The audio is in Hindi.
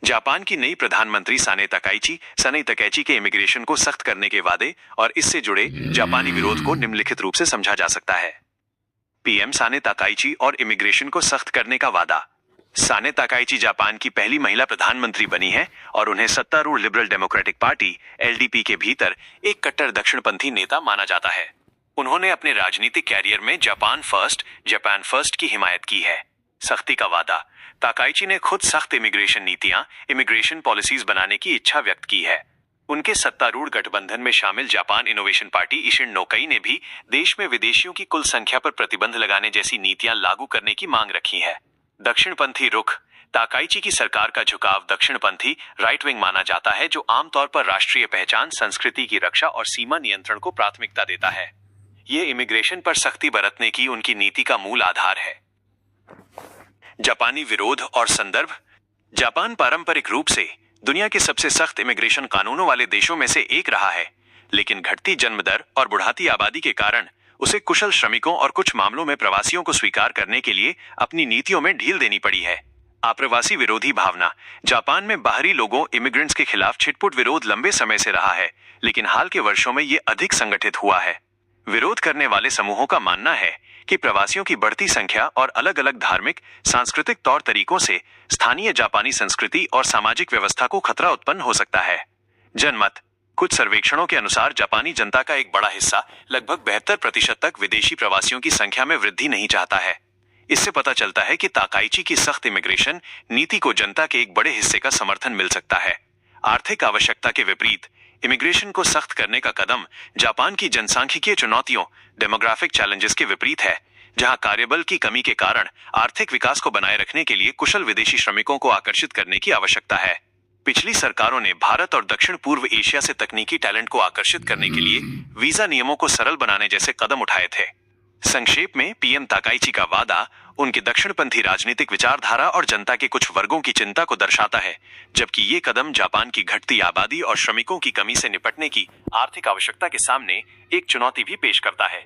जापान की नई प्रधानमंत्री साने तकाइची के इमिग्रेशन को सख्त करने के वादे और इससे जुड़े जापानी विरोध को निम्नलिखित रूप से समझा जा सकता है। पीएम साने तकाइची और इमिग्रेशन को सख्त करने का वादा। साने तकाइची जापान की पहली महिला प्रधानमंत्री बनी है और उन्हें सत्तारूढ़ लिबरल डेमोक्रेटिक पार्टी एलडीपी के भीतर एक कट्टर दक्षिणपंथी नेता माना जाता है। उन्होंने अपने राजनीतिक कैरियर में जापान फर्स्ट की हिमायत की है। सख्ती का वादा। ताकाइची ने खुद सख्त इमिग्रेशन पॉलिसीज बनाने की इच्छा व्यक्त की है। उनके सत्तारूढ़ गठबंधन में शामिल जापान इनोवेशन पार्टी ईशिन नोकई ने भी देश में विदेशियों की कुल संख्या पर प्रतिबंध लगाने जैसी नीतियां लागू करने की मांग रखी है। दक्षिणपंथी रुख। ताकाइची की सरकार का झुकाव दक्षिणपंथी राइट विंग माना जाता है, जो आमतौर पर राष्ट्रीय पहचान, संस्कृति की रक्षा और सीमा नियंत्रण को प्राथमिकता देता है। ये इमिग्रेशन पर सख्ती बरतने की उनकी नीति का मूल आधार है। जापानी विरोध और संदर्भ। जापान पारंपरिक रूप से दुनिया के सबसे सख्त इमिग्रेशन कानूनों वाले देशों में से एक रहा है, लेकिन घटती जन्म दर और बढ़ती आबादी के कारण उसे कुशल श्रमिकों और कुछ मामलों में प्रवासियों को स्वीकार करने के लिए अपनी नीतियों में ढील देनी पड़ी है। आप्रवासी विरोधी भावना। जापान में बाहरी लोगों इमिग्रेंट्स के खिलाफ छिटपुट विरोध लंबे समय से रहा है, लेकिन हाल के वर्षों में ये अधिक संगठित हुआ है। विरोध करने वाले समूहों का मानना है कि प्रवासियों की बढ़ती संख्या और अलग अलग धार्मिक, सांस्कृतिक तौर तरीकों से स्थानीय जापानी संस्कृति और सामाजिक व्यवस्था को खतरा उत्पन्न हो सकता है। जनमत। कुछ सर्वेक्षणों के अनुसार जापानी जनता का एक बड़ा हिस्सा, लगभग 72% तक विदेशी प्रवासियों की संख्या में वृद्धि नहीं चाहता है। इससे पता चलता है कि ताकाइची की सख्त इमिग्रेशन नीति को जनता के एक बड़े हिस्से का समर्थन मिल सकता है। आर्थिक आवश्यकता के विपरीत इमिग्रेशन को सख्त करने का कदम जापान की जनसांख्यिकीय चुनौतियों डेमोग्राफिक चैलेंजेस के विपरीत है, जहां कार्यबल की कमी के कारण आर्थिक विकास को बनाए रखने के लिए कुशल विदेशी श्रमिकों को आकर्षित करने की आवश्यकता है। पिछली सरकारों ने भारत और दक्षिण पूर्व एशिया से तकनीकी टैलेंट को आकर्षित करने के लिए वीजा नियमों को सरल बनाने जैसे कदम उठाए थे। संक्षेप में, पीएम ताकाइची का वादा उनकी दक्षिणपंथी राजनीतिक विचारधारा और जनता के कुछ वर्गों की चिंता को दर्शाता है, जबकि ये कदम जापान की घटती आबादी और श्रमिकों की कमी से निपटने की आर्थिक आवश्यकता के सामने एक चुनौती भी पेश करता है।